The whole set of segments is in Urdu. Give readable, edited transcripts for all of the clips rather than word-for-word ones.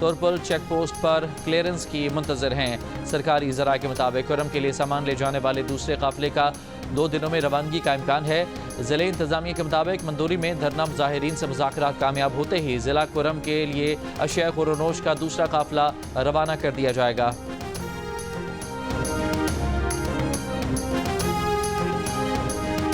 تورپل چیک پوسٹ پر کلیئرنس کی منتظر ہیں۔ سرکاری ذرائع کے مطابق کرم کے لیے سامان لے جانے والے دوسرے قافلے کا 2 دنوں میں روانگی کا امکان ہے۔ ضلع انتظامیہ کے مطابق مندوری میں دھرنا مظاہرین سے مذاکرات کامیاب ہوتے ہی ضلع کرم کے لیے اشیاء خورونوش کا دوسرا قافلہ روانہ کر دیا جائے گا۔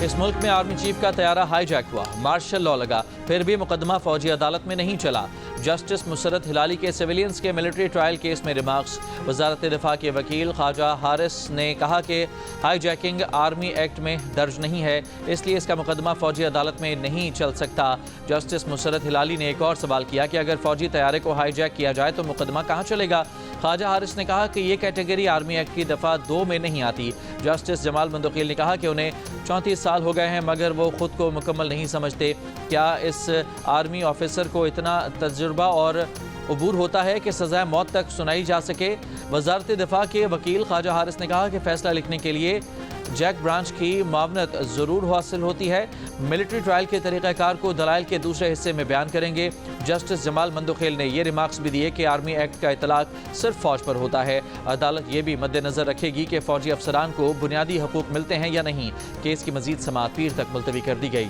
اس ملک میں آرمی چیف کا طیارہ ہائی جیک ہوا، مارشل لاء لگا، پھر بھی مقدمہ فوجی عدالت میں نہیں چلا۔ جسٹس مسرت ہلالی کے سویلینز کے ملٹری ٹرائل کیس میں ریمارکس۔ وزارت دفاع کے وکیل خواجہ حارث نے کہا کہ ہائی جیکنگ آرمی ایکٹ میں درج نہیں ہے، اس لیے اس کا مقدمہ فوجی عدالت میں نہیں چل سکتا۔ جسٹس مسرت ہلالی نے ایک اور سوال کیا کہ اگر فوجی طیارے کو ہائی جیک کیا جائے تو مقدمہ کہاں چلے گا؟ خواجہ حارث نے کہا کہ یہ کیٹیگری آرمی ایکٹ کی دفعہ 2 میں نہیں آتی۔ جسٹس جمال مندوقیل نے کہا کہ انہیں 34 سال ہو گئے ہیں مگر وہ خود کو مکمل نہیں سمجھتے۔ کیا اس آرمی آفیسر کو اتنا تجربہ اور عبور ہوتا ہے کہ سزائے موت تک سنائی جا سکے؟ وزارت دفاع کے وکیل خواجہ حارث نے کہا کہ فیصلہ لکھنے کے لیے جیک برانچ کی معاونت ضرور حاصل ہوتی ہے۔ ملٹری ٹرائل کے طریقہ کار کو دلائل کے دوسرے حصے میں بیان کریں گے۔ جسٹس جمال مندوخیل نے یہ ریمارکس بھی دیے کہ آرمی ایکٹ کا اطلاق صرف فوج پر ہوتا ہے۔ عدالت یہ بھی مد نظر رکھے گی کہ فوجی افسران کو بنیادی حقوق ملتے ہیں یا نہیں۔ کیس کی مزید سماعت پیر تک ملتوی کر دی گئی۔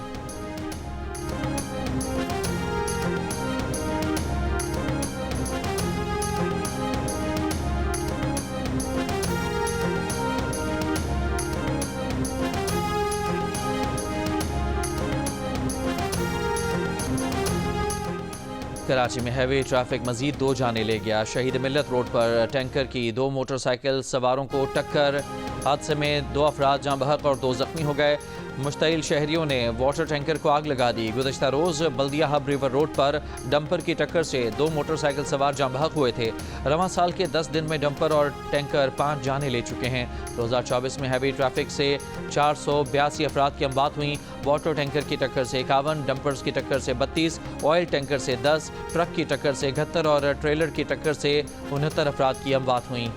کراچی میں ہیوی ٹریفک مزید 2 جانیں لے گیا۔ شہید ملت روڈ پر ٹینکر کی 2 موٹر سائیکل سواروں کو ٹکر، حادثے میں 2 افراد جاں بحق اور 2 زخمی ہو گئے۔ مشتعل شہریوں نے واٹر ٹینکر کو آگ لگا دی۔ گزشتہ روز بلدیہ ہب ریور روڈ پر ڈمپر کی ٹکر سے 2 موٹر سائیکل سوار جاں بحق ہوئے تھے۔ رواں سال کے 10 دن میں ڈمپر اور ٹینکر 5 جانیں لے چکے ہیں۔ 2024 میں ہیوی ٹریفک سے 482 افراد کی اموات ہوئیں۔ واٹر ٹینکر کی ٹکر سے 51، ڈمپرز کی ٹکر سے 32، آئل ٹینکر سے 10، ٹرک کی ٹکر سے 71 اور ٹریلر کی ٹکر سے 69 افراد کی اموات ہوئیں۔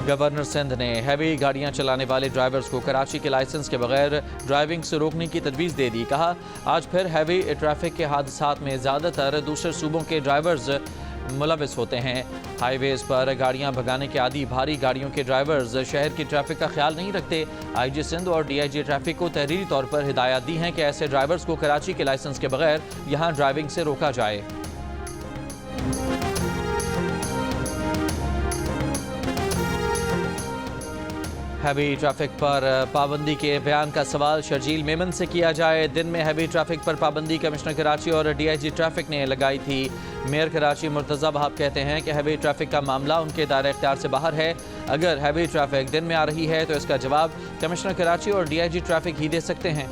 گورنر سندھ نے ہیوی گاڑیاں چلانے والے ڈرائیورز کو کراچی کے لائسنس کے بغیر ڈرائیونگ سے روکنے کی تجویز دے دی۔ کہا آج پھر ہیوی ٹریفک کے حادثات میں زیادہ تر دوسرے صوبوں کے ڈرائیورز ملوث ہوتے ہیں۔ ہائی ویز پر گاڑیاں بھگانے کے عادی بھاری گاڑیوں کے ڈرائیورز شہر کی ٹریفک کا خیال نہیں رکھتے۔ آئی جی سندھ اور ڈی آئی جی ٹریفک کو تحریری طور پر ہدایات دی ہیں کہ ایسے ڈرائیورز کو کراچی کے لائسنس کے بغیر یہاں ڈرائیونگ سے روکا جائے۔ ہیوی ٹریفک پر پابندی کے بیان کا سوال شرجیل میمن سے کیا جائے۔ دن میں ہیوی ٹریفک پر پابندی کمشنر کراچی اور ڈی آئی جی ٹریفک نے لگائی تھی۔ میئر کراچی مرتضی وہاب کہتے ہیں کہ ہیوی ٹریفک کا معاملہ ان کے دائرہ اختیار سے باہر ہے۔ اگر ہیوی ٹریفک دن میں آ رہی ہے تو اس کا جواب کمشنر کراچی اور ڈی آئی جی ٹریفک ہی دے سکتے ہیں۔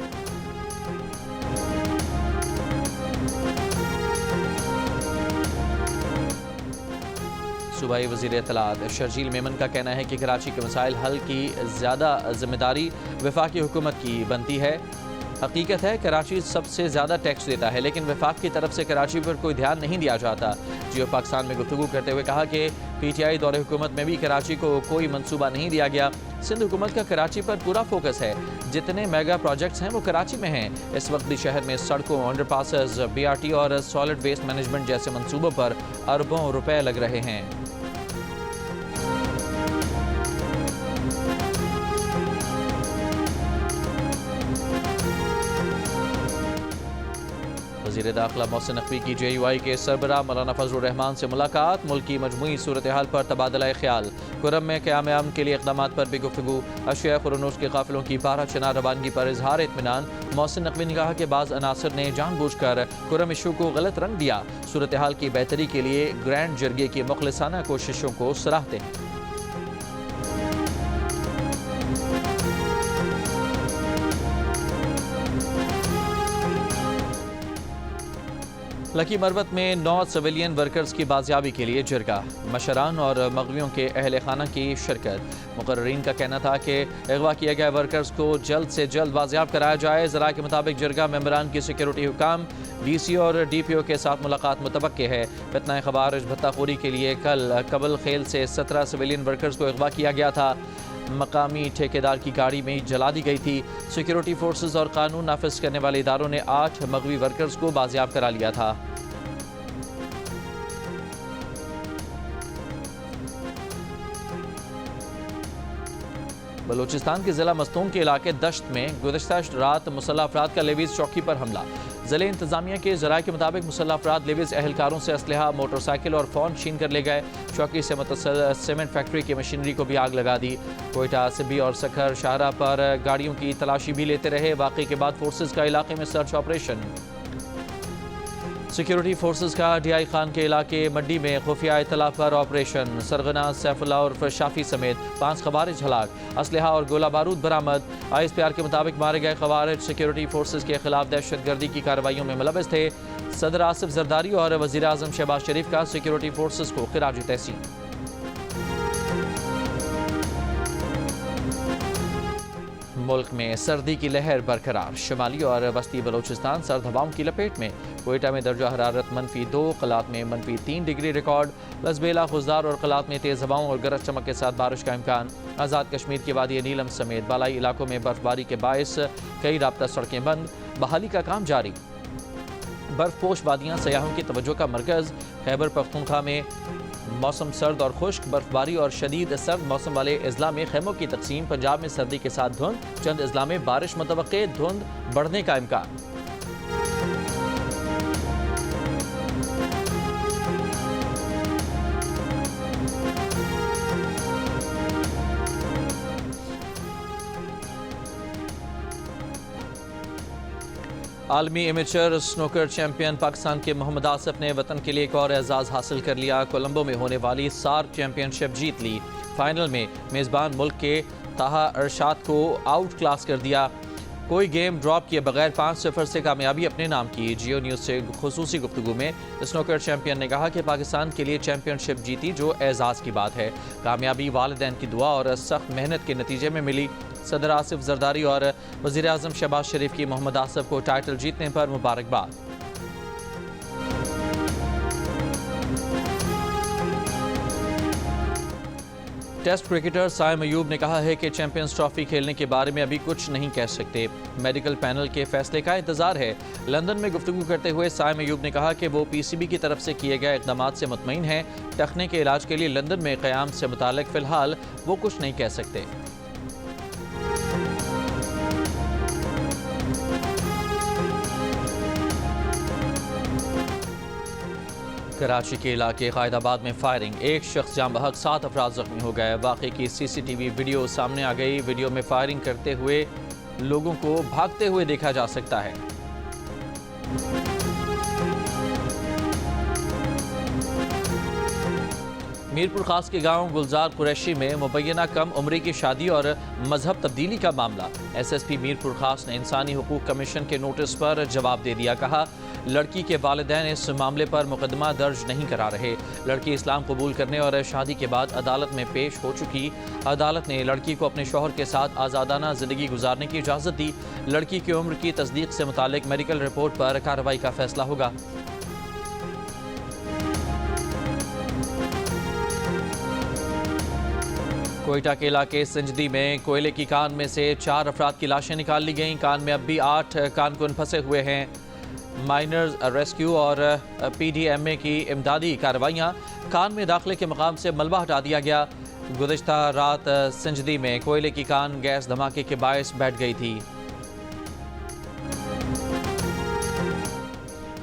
صوبائی وزیر اطلاعات شرجیل میمن کا کہنا ہے کہ کراچی کے مسائل حل کی زیادہ ذمہ داری وفاقی حکومت کی بنتی ہے۔ حقیقت ہے کراچی سب سے زیادہ ٹیکس دیتا ہے لیکن وفاق کی طرف سے کراچی پر کوئی دھیان نہیں دیا جاتا۔ جیو پاکستان میں گفتگو کرتے ہوئے کہا کہ پی ٹی آئی دور حکومت میں بھی کراچی کو کوئی منصوبہ نہیں دیا گیا۔ سندھ حکومت کا کراچی پر پورا فوکس ہے۔ جتنے میگا پروجیکٹس ہیں وہ کراچی میں ہیں۔ اس وقت بھی شہر میں سڑکوں، underpasses, B R T اور سالڈ ویسٹ مینجمنٹ جیسے منصوبوں پر اربوں روپے لگ رہے ہیں۔ وزیر داخلہ محسن نقوی کی جے یو آئی کے سربراہ مولانا فضل الرحمان سے ملاقات، ملکی مجموعی صورتحال پر تبادلہ خیال، کرم میں قیام امن کے لیے اقدامات پر بھی گفتگو، اشیاء خورونوش کے قافلوں کی 12 چنار روانگی پر اظہار اطمینان۔ محسن نقوی نے کہا کہ بعض عناصر نے جان بوجھ کر کرم ایشو کو غلط رنگ دیا، صورتحال کی بہتری کے لیے گرینڈ جرگے کی مخلصانہ کوششوں کو سراہتے ہیں۔ لکی مروت میں 9 سویلین ورکرز کی بازیابی کے لیے جرگہ، مشران اور مغویوں کے اہل خانہ کی شرکت۔ مقررین کا کہنا تھا کہ اغوا کیے گئے ورکرز کو جلد سے جلد بازیاب کرایا جائے۔ ذرائع کے مطابق جرگہ ممبران کی سیکیورٹی حکام، ڈی سی اور ڈی پی او کے ساتھ ملاقات متوقع ہے۔ فتنہ خوارج بھتہ خوری کے لیے کل قبل خیل سے 17 سویلین ورکرز کو اغوا کیا گیا تھا۔ مقامی ٹھیکیدار کی گاڑی میں جلا دی گئی تھی۔ سیکیورٹی فورسز اور قانون نافذ کرنے والے اداروں نے 8 مغوی ورکرز کو بازیاب کرا لیا تھا۔ بلوچستان کے ضلع مستونگ کے علاقے دشت میں گزشتہ رات مسلح افراد کا لیویز چوکی پر حملہ۔ ضلع انتظامیہ کے ذرائع کے مطابق مسلح افراد لیویز اہلکاروں سے اسلحہ، موٹر سائیکل اور فون چھین کر لے گئے۔ چوکی سے متصل سیمنٹ فیکٹری کی مشینری کو بھی آگ لگا دی۔ کوئٹہ، سبی اور سکھر شاہراہ پر گاڑیوں کی تلاشی بھی لیتے رہے۔ واقعے کے بعد فورسز کا علاقے میں سرچ آپریشن۔ سیکیورٹی فورسز کا ڈی آئی خان کے علاقے مڈی میں خفیہ اطلاع پر آپریشن۔ سرغنہ، سیف اللہ اور شافی سمیت 5 خوارج ہلاک، اسلحہ اور گولہ بارود برآمد۔ آئی ایس پی آر کے مطابق مارے گئے خوارج سیکیورٹی فورسز کے خلاف دہشت گردی کی کارروائیوں میں ملوث تھے۔ صدر آصف زرداری اور وزیر اعظم شہباز شریف کا سیکیورٹی فورسز کو خراج تحسین۔ ملک میں سردی کی لہر برقرار، شمالی اور وسطی بلوچستان سرد ہواؤں کی لپیٹ میں۔ کوئٹہ میں درجہ حرارت -2، قلات میں -3 ڈگری ریکارڈ۔ لسبیلا، خضدار اور قلات میں تیز ہواؤں اور گرج چمک کے ساتھ بارش کا امکان۔ آزاد کشمیر کی وادی نیلم سمیت بالائی علاقوں میں برف باری کے باعث کئی رابطہ سڑکیں بند، بحالی کا کام جاری۔ برف پوش وادیاں سیاحوں کی توجہ کا مرکز۔ خیبر پختونخوا میں موسم سرد اور خشک، برف باری اور شدید سرد موسم والے اضلاع میں خیموں کی تقسیم۔ پنجاب میں سردی کے ساتھ دھند، چند اضلاع میں بارش متوقع، دھند بڑھنے کا امکان۔ عالمی ایمیچر سنوکر چیمپئن پاکستان کے محمد آصف نے وطن کے لیے ایک اور اعزاز حاصل کر لیا۔ کولمبو میں ہونے والی سارک چیمپئن شپ جیت لی۔ فائنل میں میزبان ملک کے طاہا ارشاد کو آؤٹ کلاس کر دیا۔ کوئی گیم ڈراپ کیے بغیر 5-0 سے کامیابی اپنے نام کی۔ جیو نیوز سے خصوصی گفتگو میں سنوکر چیمپئن نے کہا کہ پاکستان کے لیے چیمپئن شپ جیتی جو اعزاز کی بات ہے۔ کامیابی والدین کی دعا اور سخت محنت کے نتیجے میں ملی۔ صدر آصف زرداری اور وزیر اعظم شہباز شریف کی محمد آصف کو ٹائٹل جیتنے پر مبارکباد۔ ٹیسٹ کرکٹر سائم ایوب نے کہا ہے کہ چیمپئنز ٹرافی کھیلنے کے بارے میں ابھی کچھ نہیں کہہ سکتے، میڈیکل پینل کے فیصلے کا انتظار ہے۔ لندن میں گفتگو کرتے ہوئے سائم ایوب نے کہا کہ وہ PCB کی طرف سے کیے گئے اقدامات سے مطمئن ہیں۔ ٹخنے کے علاج کے لیے لندن میں قیام سے متعلق فی الحال وہ کچھ نہیں کہہ سکتے۔ کراچی کے علاقے قائد آباد میں فائرنگ، ایک شخص جاں بحق 7 افراد زخمی ہو گئے۔ واقعے کی CCTV ویڈیو سامنے آ گئی۔ ویڈیو میں فائرنگ کرتے ہوئے لوگوں کو بھاگتے ہوئے دیکھا جا سکتا ہے۔ میرپور خاص کے گاؤں گلزار قریشی میں مبینہ کم عمری کی شادی اور مذہب تبدیلی کا معاملہ۔ SSP میرپور خاص نے انسانی حقوق کمیشن کے نوٹس پر جواب دے دیا۔ کہا لڑکی کے والدین اس معاملے پر مقدمہ درج نہیں کرا رہے۔ لڑکی اسلام قبول کرنے اور شادی کے بعد عدالت میں پیش ہو چکی۔ عدالت نے لڑکی کو اپنے شوہر کے ساتھ آزادانہ زندگی گزارنے کی اجازت دی۔ لڑکی کی عمر کی تصدیق سے متعلق میڈیکل رپورٹ پر کارروائی کا فیصلہ ہوگا۔ کوئٹہ کے علاقے سنجدی میں کوئلے کی کان میں سے 4 افراد کی لاشیں نکال لی گئیں۔ کان میں اب بھی 8 کانکن پھنسے ہوئے ہیں۔ مائنرز ریسکیو اور PDMA کی امدادی کارروائیاں۔ کان میں داخلے کے مقام سے ملبہ ہٹا دیا گیا۔ گزشتہ رات سنجدی میں کوئلے کی کان گیس دھماکے کے باعث بیٹھ گئی تھی۔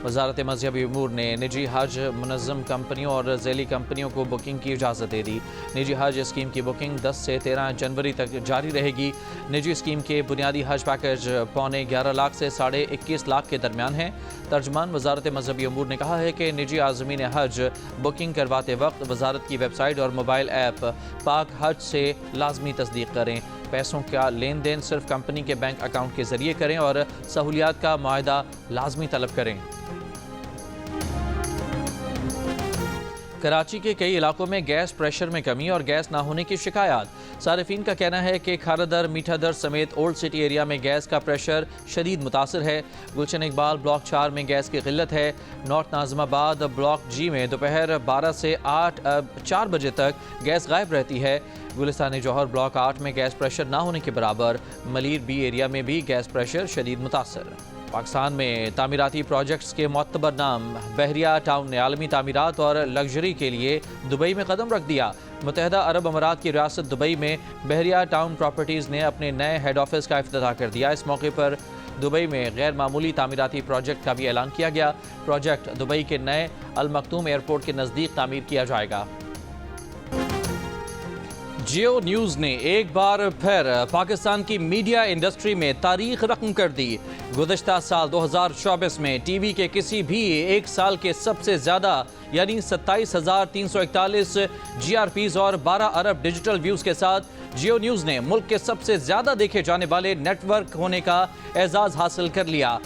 وزارت مذہبی امور نے نجی حج منظم کمپنیوں اور ذیلی کمپنیوں کو بکنگ کی اجازت دے دی۔ نجی حج اسکیم کی بکنگ 10 سے 13 جنوری تک جاری رہے گی۔ نجی اسکیم کے بنیادی حج پیکج 11.25 لاکھ سے 21.5 لاکھ کے درمیان ہیں۔ ترجمان وزارت مذہبی امور نے کہا ہے کہ نجی عازمین حج بکنگ کرواتے وقت وزارت کی ویب سائٹ اور موبائل ایپ پاک حج سے لازمی تصدیق کریں۔ پیسوں کا لین دین صرف کمپنی کے بینک اکاؤنٹ کے ذریعے کریں اور سہولیات کا معاہدہ لازمی طلب کریں۔ کراچی کے کئی علاقوں میں گیس پریشر میں کمی اور گیس نہ ہونے کی شکایات۔ صارفین کا کہنا ہے کہ کھارا در، میٹھا در سمیت اولڈ سٹی ایریا میں گیس کا پریشر شدید متاثر ہے۔ گلشن اقبال بلاک 4 میں گیس کی قلت ہے۔ نارتھ ناظم آباد بلاک G میں دوپہر 12 سے 4 بجے تک گیس غائب رہتی ہے۔ گلستان جوہر بلاک 8 میں گیس پریشر نہ ہونے کے برابر۔ ملیر B ایریا میں بھی گیس پریشر شدید متاثر۔ پاکستان میں تعمیراتی پروجیکٹس کے معتبر نام بحریہ ٹاؤن نے عالمی تعمیرات اور لگژری کے لیے دبئی میں قدم رکھ دیا۔ متحدہ عرب امارات کی ریاست دبئی میں بحریہ ٹاؤن پراپرٹیز نے اپنے نئے ہیڈ آفس کا افتتاح کر دیا۔ اس موقع پر دبئی میں غیر معمولی تعمیراتی پروجیکٹ کا بھی اعلان کیا گیا۔ پروجیکٹ دبئی کے نئے المکتوم ایئرپورٹ کے نزدیک تعمیر کیا جائے گا۔ جیو نیوز نے ایک بار پھر پاکستان کی میڈیا انڈسٹری میں تاریخ رقم کر دی۔ گزشتہ سال 2024 میں ٹی وی کے کسی بھی ایک سال کے سب سے زیادہ یعنی 27,341 جی آر پیز اور 12 ارب ڈیجیٹل ویوز کے ساتھ جیو نیوز نے ملک کے سب سے زیادہ دیکھے جانے والے نیٹ ورک ہونے کا اعزاز حاصل کر لیا۔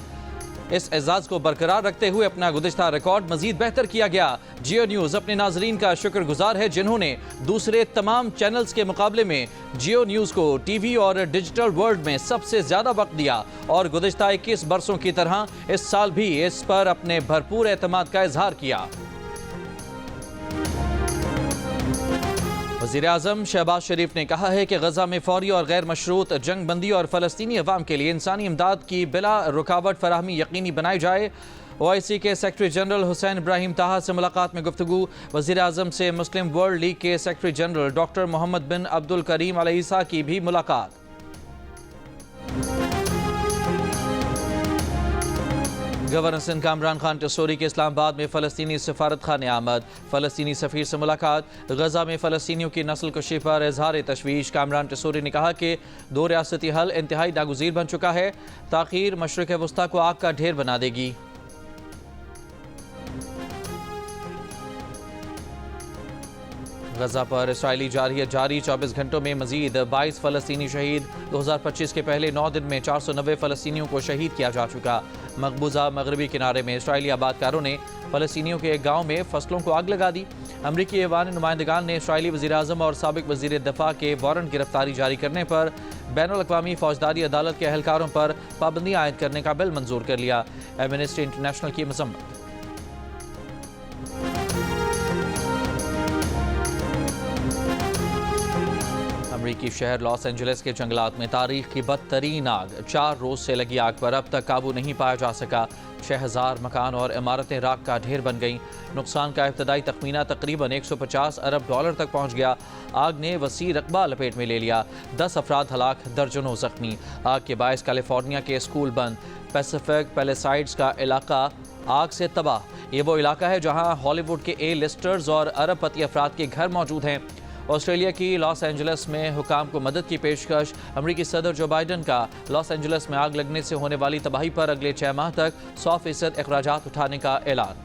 اس اعزاز کو برقرار رکھتے ہوئے اپنا گزشتہ ریکارڈ مزید بہتر کیا گیا۔ جیو نیوز اپنے ناظرین کا شکر گزار ہے جنہوں نے دوسرے تمام چینلز کے مقابلے میں جیو نیوز کو ٹی وی اور ڈیجیٹل ورلڈ میں سب سے زیادہ وقت دیا اور گزشتہ 21 برسوں کی طرح اس سال بھی اس پر اپنے بھرپور اعتماد کا اظہار کیا۔ وزیراعظم شہباز شریف نے کہا ہے کہ غزہ میں فوری اور غیر مشروط جنگ بندی اور فلسطینی عوام کے لیے انسانی امداد کی بلا رکاوٹ فراہمی یقینی بنائی جائے۔ OIC کے سیکرٹری جنرل حسین ابراہیم طاہا سے ملاقات میں گفتگو۔ وزیراعظم سے مسلم ورلڈ لیگ کے سیکرٹری جنرل ڈاکٹر محمد بن عبد الکریم علیہ السلام کی بھی ملاقات۔ گورنر سندھ کامران خان ٹسوری کے اسلام آباد میں فلسطینی سفارت خانے آمد۔ فلسطینی سفیر سے ملاقات۔ غزہ میں فلسطینیوں کی نسل کشی پر اظہار تشویش۔ کامران ٹسوری نے کہا کہ 2 ریاستی حل انتہائی ناگزیر بن چکا ہے۔ تاخیر مشرق وسطیٰ کو آگ کا ڈھیر بنا دے گی۔ غزہ پر اسرائیلی جارحیت جاری 24 گھنٹوں میں مزید 22 فلسطینی شہید۔ 2025 کے پہلے 9 دن میں 490 فلسطینیوں کو شہید کیا جا چکا۔ مقبوضہ مغربی کنارے میں اسرائیلی آبادکاروں نے فلسطینیوں کے ایک گاؤں میں فصلوں کو آگ لگا دی۔ امریکی ایوان نمائندگان نے اسرائیلی وزیراعظم اور سابق وزیر دفاع کے وارنٹ گرفتاری جاری کرنے پر بین الاقوامی فوجداری عدالت کے اہلکاروں پر پابندی عائد کرنے کا بل منظور کر لیا۔ ایمنسٹی انٹرنیشنل کی مذمت۔ امریکی شہر لاس اینجلس کے جنگلات میں تاریخ کی بدترین آگ۔ 4 روز سے لگی آگ پر اب تک قابو نہیں پایا جا سکا۔ 6000 مکان اور عمارتیں راکھ کا ڈھیر بن گئیں۔ نقصان کا ابتدائی تخمینہ تقریباً 150 ارب ڈالر تک پہنچ گیا۔ آگ نے وسیع رقبہ لپیٹ میں لے لیا۔ 10 افراد ہلاک، درجنوں زخمی۔ آگ کے باعث کیلیفورنیا کے اسکول بند۔ پیسیفک پیلیسائڈز کا علاقہ آگ سے تباہ۔ یہ وہ علاقہ ہے جہاں ہالی ووڈ کے اے لسٹرز اور ارب پتی افراد کے گھر موجود ہیں۔ آسٹریلیا کی لاس اینجلس میں حکام کو مدد کی پیشکش۔ امریکی صدر جو بائیڈن کا لاس اینجلس میں آگ لگنے سے ہونے والی تباہی پر اگلے 6 ماہ تک 100% اخراجات اٹھانے کا اعلان۔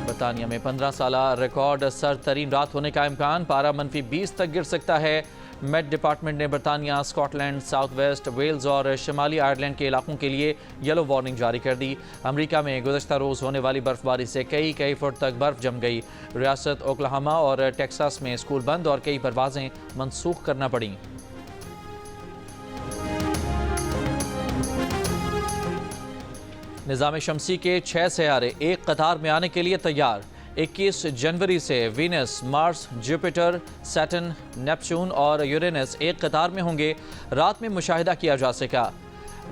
برطانیہ میں 15 سالہ ریکارڈ سرد ترین رات ہونے کا امکان۔ پارہ -20 تک گر سکتا ہے۔ میٹ ڈپارٹمنٹ نے برطانیہ، Scotland, south west Wales اور شمالی آئرلینڈ کے علاقوں کے لیے یلو وارننگ جاری کر دی۔ امریکہ میں گزشتہ روز ہونے والی برف باری سے کئی فٹ تک برف جم گئی۔ ریاست اوکلاہوما اور ٹیکساس میں اسکول بند اور کئی پروازیں منسوخ کرنا پڑیں۔ نظام شمسی کے 6 سیارے ایک قطار میں آنے کے لیے تیار۔ 21 جنوری سے وینس، مارس، جوپیٹر، سیٹن، نیپچون اور یورینس ایک قطار میں ہوں گے۔ رات میں مشاہدہ کیا جا سکا۔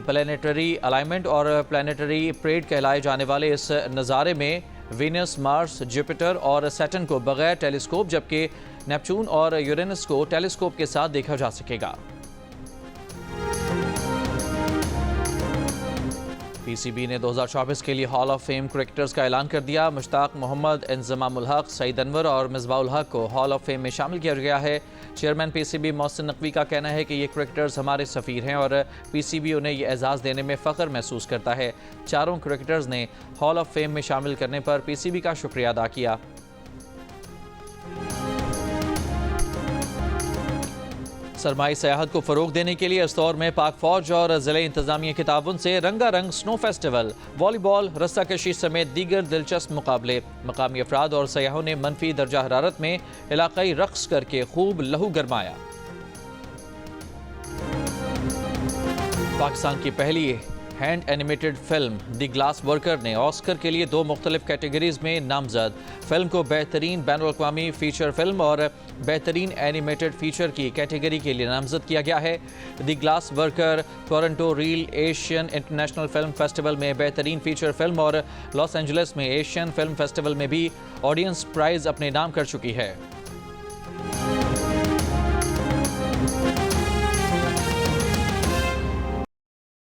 پلانیٹری الائنمنٹ اور پلانیٹری پریڈ کہلائے جانے والے اس نظارے میں وینس، مارس، جوپیٹر اور سیٹن کو بغیر ٹیلیسکوپ جبکہ نیپچون اور یورینس کو ٹیلیسکوپ کے ساتھ دیکھا جا سکے گا۔ پی سی بی نے 2024 کے لیے ہال آف فیم کرکٹرز کا اعلان کر دیا۔ مشتاق محمد، انضمام الحق، سعید انور اور مصباح الحق کو ہال آف فیم میں شامل کیا گیا ہے۔ Chairman P C B Mohsin Naqvi کا کہنا ہے کہ یہ کرکٹرز ہمارے سفیر ہیں اور پی سی بی انہیں یہ اعزاز دینے میں فخر محسوس کرتا ہے۔ چاروں کرکٹرز نے ہال آف فیم میں شامل کرنے پر پی سی بی کا شکریہ ادا کیا۔ سرمائی سیاحت کو فروغ دینے کے لیے اس دور میں پاک فوج اور ضلع انتظامیہ کے تعاون سے رنگا رنگ سنو فیسٹیول، والی بال، رسہ کشی سمیت دیگر دلچسپ مقابلے۔ مقامی افراد اور سیاحوں نے منفی درجہ حرارت میں علاقائی رقص کر کے خوب لہو گرمایا۔ پاکستان کی پہلی ہینڈ اینیمیٹڈ فلم دی گلاس ورکر نے آسکر کے لیے 2 مختلف کیٹیگریز میں نامزد۔ فلم کو بہترین بین الاقوامی فیچر فلم اور بہترین اینیمیٹڈ فیچر کی کیٹیگری کے لیے نامزد کیا گیا ہے۔ The glass worker Toronto reel Asian international film festival میں بہترین فیچر فلم اور لاس اینجلس میں ایشین فلم فیسٹیول میں بھی آڈینس پرائز اپنے نام کر چکی ہے۔